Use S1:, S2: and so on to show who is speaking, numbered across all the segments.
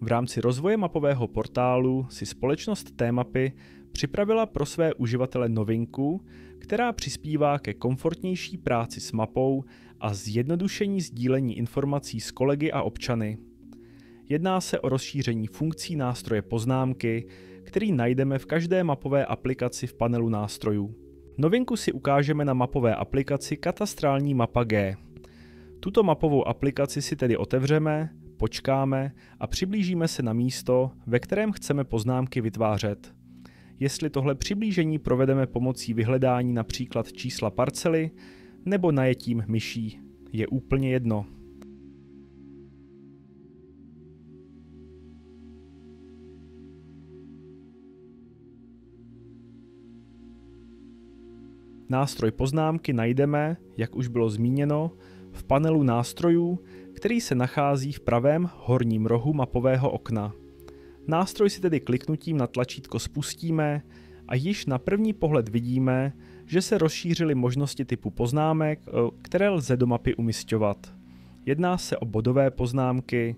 S1: V rámci rozvoje mapového portálu si společnost Témapy připravila pro své uživatele novinku, která přispívá ke komfortnější práci s mapou a zjednodušení sdílení informací s kolegy a občany. Jedná se o rozšíření funkcí nástroje poznámky, který najdeme v každé mapové aplikaci v panelu nástrojů. Novinku si ukážeme na mapové aplikaci Katastrální mapa G. Tuto mapovou aplikaci si tedy otevřeme, počkáme a přiblížíme se na místo, ve kterém chceme poznámky vytvářet. Jestli tohle přiblížení provedeme pomocí vyhledání například čísla parcely nebo najetím myší, je úplně jedno. Nástroj poznámky najdeme, jak už bylo zmíněno, v panelu nástrojů, který se nachází v pravém horním rohu mapového okna. Nástroj si tedy kliknutím na tlačítko spustíme a již na první pohled vidíme, že se rozšířily možnosti typu poznámek, které lze do mapy umisťovat. Jedná se o bodové poznámky,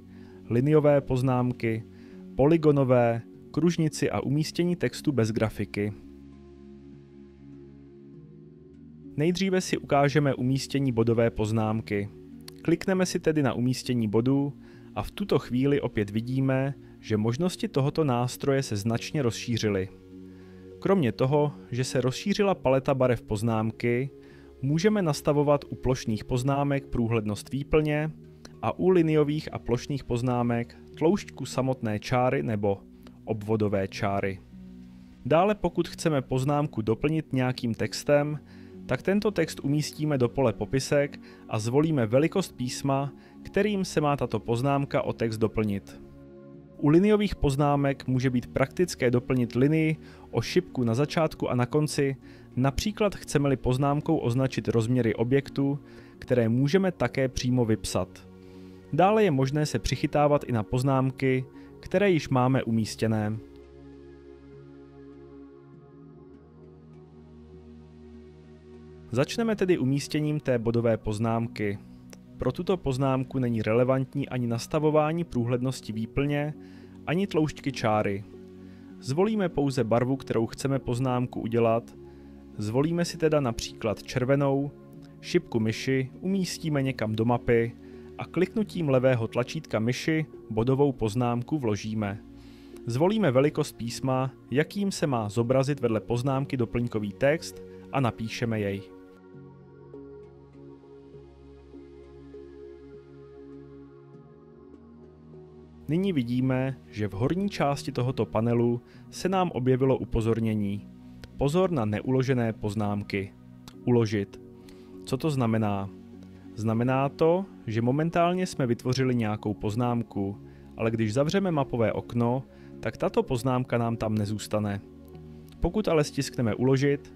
S1: liniové poznámky, polygonové, kružnici a umístění textu bez grafiky. Nejdříve si ukážeme umístění bodové poznámky. Klikneme si tedy na umístění bodů a v tuto chvíli opět vidíme, že možnosti tohoto nástroje se značně rozšířily. Kromě toho, že se rozšířila paleta barev poznámky, můžeme nastavovat u plošných poznámek průhlednost výplně a u liniových a plošných poznámek tloušťku samotné čáry nebo obvodové čáry. Dále, pokud chceme poznámku doplnit nějakým textem, tak tento text umístíme do pole popisek a zvolíme velikost písma, kterým se má tato poznámka o text doplnit. U liniových poznámek může být praktické doplnit linii o šipku na začátku a na konci, například chceme-li poznámkou označit rozměry objektu, které můžeme také přímo vypsat. Dále je možné se přichytávat i na poznámky, které již máme umístěné. Začneme tedy umístěním té bodové poznámky. Pro tuto poznámku není relevantní ani nastavování průhlednosti výplně, ani tloušťky čáry. Zvolíme pouze barvu, kterou chceme poznámku udělat, zvolíme si teda například červenou, šipku myši umístíme někam do mapy a kliknutím levého tlačítka myši bodovou poznámku vložíme. Zvolíme velikost písma, jakým se má zobrazit vedle poznámky doplňkový text a napíšeme jej. Nyní vidíme, že v horní části tohoto panelu se nám objevilo upozornění. Pozor na neuložené poznámky. Uložit. Co to znamená? Znamená to, že momentálně jsme vytvořili nějakou poznámku, ale když zavřeme mapové okno, tak tato poznámka nám tam nezůstane. Pokud ale stiskneme uložit,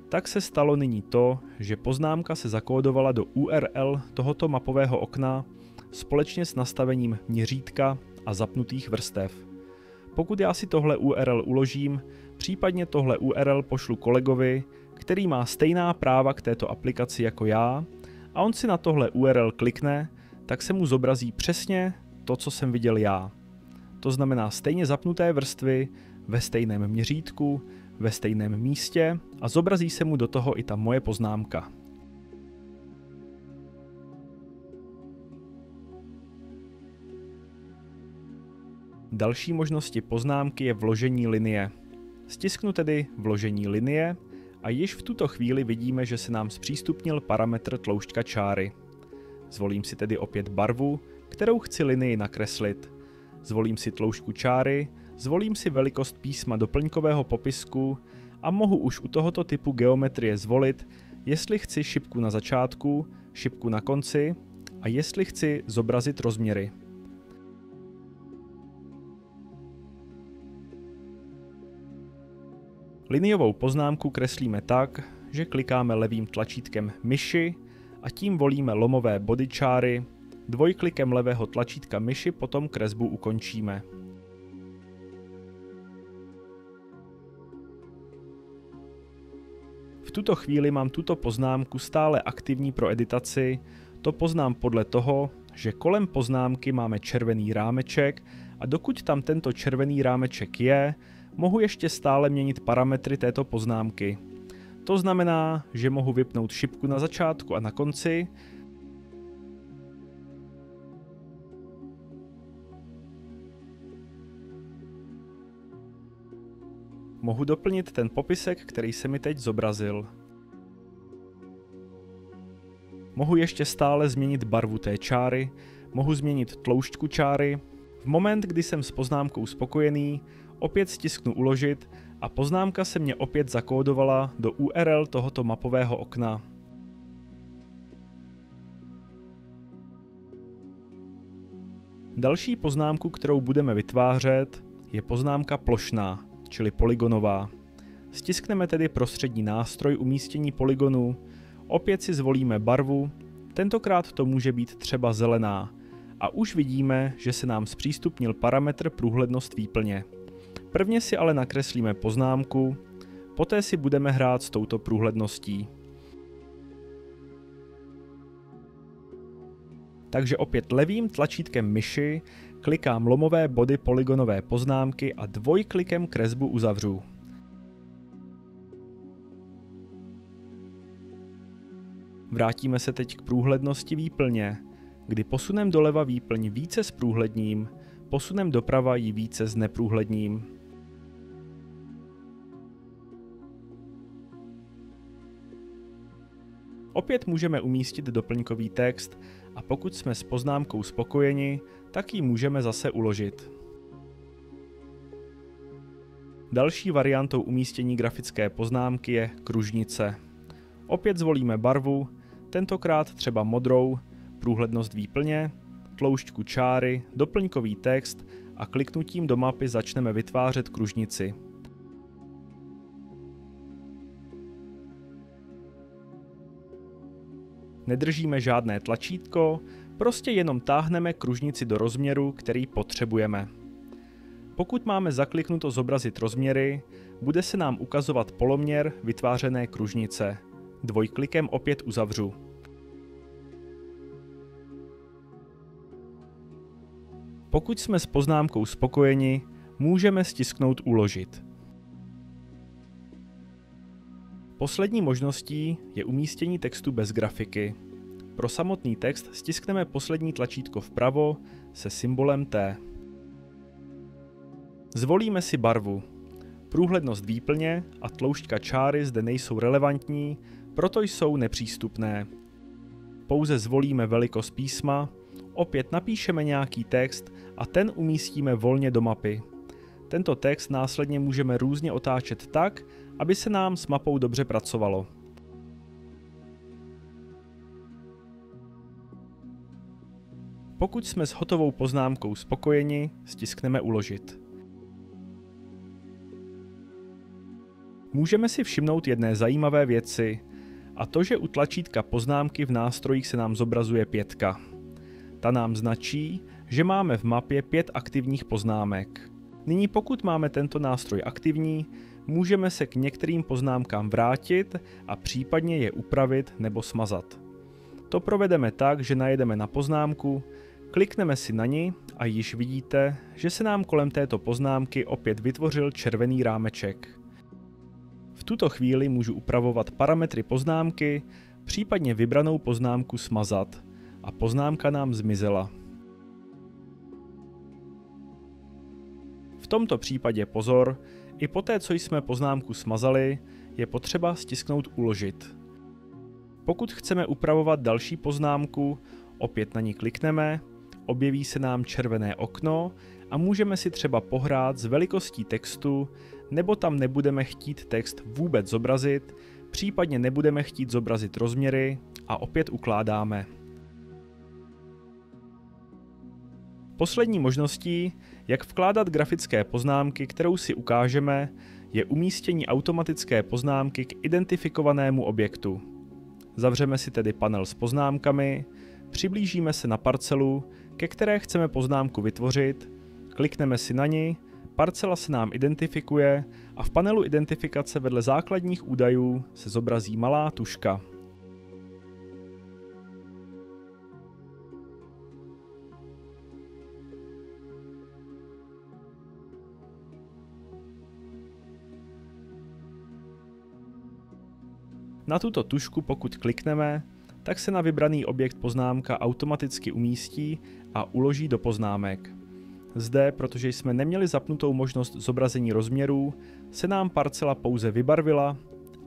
S1: tak se stalo nyní to, že poznámka se zakódovala do URL tohoto mapového okna společně s nastavením měřítka a zapnutých vrstev. Pokud já si tohle URL uložím, případně tohle URL pošlu kolegovi, který má stejná práva k této aplikaci jako já, a on si na tohle URL klikne, tak se mu zobrazí přesně to, co jsem viděl já. To znamená stejně zapnuté vrstvy, ve stejném měřítku, ve stejném místě a zobrazí se mu do toho i ta moje poznámka. Další možností poznámky je vložení linie. Stisknu tedy vložení linie a již v tuto chvíli vidíme, že se nám zpřístupnil parametr tloušťka čáry. Zvolím si tedy opět barvu, kterou chci linii nakreslit. Zvolím si tloušťku čáry, zvolím si velikost písma doplňkového popisku a mohu už u tohoto typu geometrie zvolit, jestli chci šipku na začátku, šipku na konci a jestli chci zobrazit rozměry. Liniovou poznámku kreslíme tak, že klikáme levým tlačítkem myši a tím volíme lomové body čáry, dvojklikem levého tlačítka myši potom kresbu ukončíme. V tuto chvíli mám tuto poznámku stále aktivní pro editaci, to poznám podle toho, že kolem poznámky máme červený rámeček a dokud tam tento červený rámeček je, mohu ještě stále měnit parametry této poznámky. To znamená, že mohu vypnout šipku na začátku a na konci, mohu doplnit ten popisek, který se mi teď zobrazil. Mohu ještě stále změnit barvu té čáry, mohu změnit tloušťku čáry. V moment, kdy jsem s poznámkou spokojený, opět stisknu uložit a poznámka se mě opět zakódovala do URL tohoto mapového okna. Další poznámku, kterou budeme vytvářet, je poznámka plošná, čili polygonová. Stiskneme tedy prostřední nástroj umístění polygonu, opět si zvolíme barvu, tentokrát to může být třeba zelená a už vidíme, že se nám zpřístupnil parametr průhlednost výplně. Prvně si ale nakreslíme poznámku, poté si budeme hrát s touto průhledností. Takže opět levým tlačítkem myši klikám lomové body polygonové poznámky a dvojklikem kresbu uzavřu. Vrátíme se teď k průhlednosti výplně, kdy posunem doleva výplň více zprůhledním, posunem doprava ji více zneprůhledním. Opět můžeme umístit doplňkový text a pokud jsme s poznámkou spokojeni, tak ji můžeme zase uložit. Další variantou umístění grafické poznámky je kružnice. Opět zvolíme barvu, tentokrát třeba modrou, průhlednost výplně, tloušťku čáry, doplňkový text a kliknutím do mapy začneme vytvářet kružnici. Nedržíme žádné tlačítko, prostě jenom táhneme kružnici do rozměru, který potřebujeme. Pokud máme zakliknuto zobrazit rozměry, bude se nám ukazovat poloměr vytvářené kružnice. Dvojklikem opět uzavřu. Pokud jsme s poznámkou spokojeni, můžeme stisknout uložit. Poslední možností je umístění textu bez grafiky. Pro samotný text stiskneme poslední tlačítko vpravo se symbolem T. Zvolíme si barvu. Průhlednost výplně a tloušťka čáry zde nejsou relevantní, proto jsou nepřístupné. Pouze zvolíme velikost písma, opět napíšeme nějaký text a ten umístíme volně do mapy. Tento text následně můžeme různě otáčet tak, aby se nám s mapou dobře pracovalo. Pokud jsme s hotovou poznámkou spokojeni, stiskneme uložit. Můžeme si všimnout jedné zajímavé věci, a to, že u tlačítka poznámky v nástrojích se nám zobrazuje 5. Ta nám značí, že máme v mapě 5 aktivních poznámek. Nyní pokud máme tento nástroj aktivní, můžeme se k některým poznámkám vrátit a případně je upravit nebo smazat. To provedeme tak, že najedeme na poznámku, klikneme si na ni a již vidíte, že se nám kolem této poznámky opět vytvořil červený rámeček. V tuto chvíli můžu upravovat parametry poznámky, případně vybranou poznámku smazat a poznámka nám zmizela. V tomto případě pozor, i poté, co jsme poznámku smazali, je potřeba stisknout uložit. Pokud chceme upravovat další poznámku, opět na ní klikneme, objeví se nám červené okno a můžeme si třeba pohrát s velikostí textu, nebo tam nebudeme chtít text vůbec zobrazit, případně nebudeme chtít zobrazit rozměry a opět ukládáme. Poslední možností, jak vkládat grafické poznámky, kterou si ukážeme, je umístění automatické poznámky k identifikovanému objektu. Zavřeme si tedy panel s poznámkami, přiblížíme se na parcelu, ke které chceme poznámku vytvořit, klikneme si na ni, parcela se nám identifikuje a v panelu identifikace vedle základních údajů se zobrazí malá tužka. Na tuto tužku pokud klikneme, tak se na vybraný objekt poznámka automaticky umístí a uloží do poznámek. Zde, protože jsme neměli zapnutou možnost zobrazení rozměrů, se nám parcela pouze vybarvila,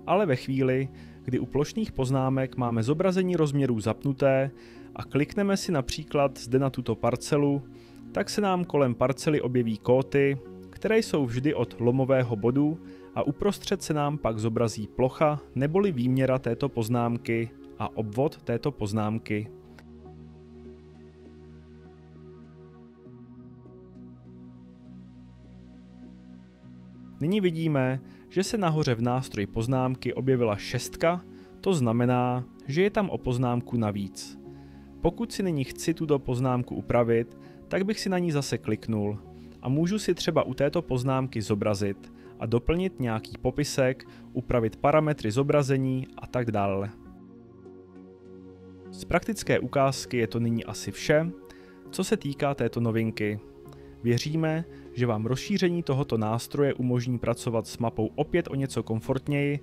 S1: ale ve chvíli, kdy u plošných poznámek máme zobrazení rozměrů zapnuté a klikneme si například zde na tuto parcelu, tak se nám kolem parcely objeví kóty, které jsou vždy od lomového bodu a uprostřed se nám pak zobrazí plocha neboli výměra této poznámky a obvod této poznámky. Nyní vidíme, že se nahoře v nástroji poznámky objevila šestka, to znamená, že je tam o poznámku navíc. Pokud si nyní chci tuto poznámku upravit, tak bych si na ní zase kliknul a můžu si třeba u této poznámky zobrazit a doplnit nějaký popisek, upravit parametry zobrazení a tak dále. Z praktické ukázky je to nyní asi vše, co se týká této novinky. Věříme, že vám rozšíření tohoto nástroje umožní pracovat s mapou opět o něco komfortněji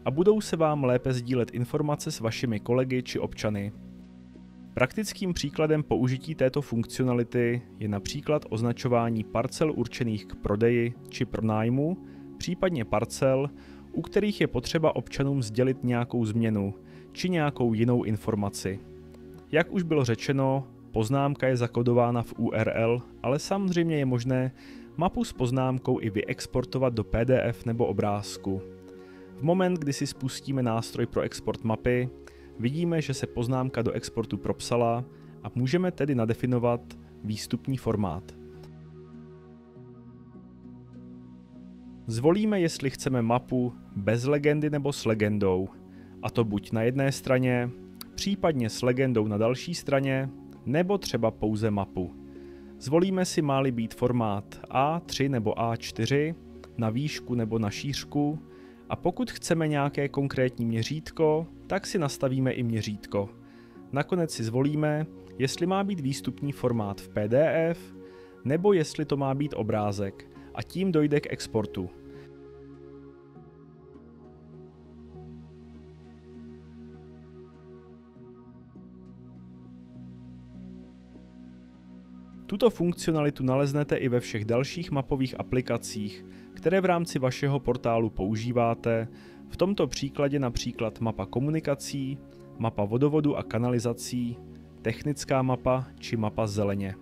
S1: a budou se vám lépe sdílet informace s vašimi kolegy či občany. Praktickým příkladem použití této funkcionality je například označování parcel určených k prodeji či pronájmu, případně parcel, u kterých je potřeba občanům sdělit nějakou změnu či nějakou jinou informaci. Jak už bylo řečeno, poznámka je zakodována v URL, ale samozřejmě je možné mapu s poznámkou i vyexportovat do PDF nebo obrázku. V moment, kdy si spustíme nástroj pro export mapy, vidíme, že se poznámka do exportu propsala a můžeme tedy nadefinovat výstupní formát. Zvolíme, jestli chceme mapu bez legendy nebo s legendou, a to buď na jedné straně, případně s legendou na další straně, nebo třeba pouze mapu. Zvolíme si, má-li být formát A3 nebo A4, na výšku nebo na šířku, a pokud chceme nějaké konkrétní měřítko, tak si nastavíme i měřítko. Nakonec si zvolíme, jestli má být výstupní formát v PDF, nebo jestli to má být obrázek, a tím dojde k exportu. Tuto funkcionalitu naleznete i ve všech dalších mapových aplikacích, které v rámci vašeho portálu používáte, v tomto příkladě například mapa komunikací, mapa vodovodu a kanalizací, technická mapa či mapa zeleně.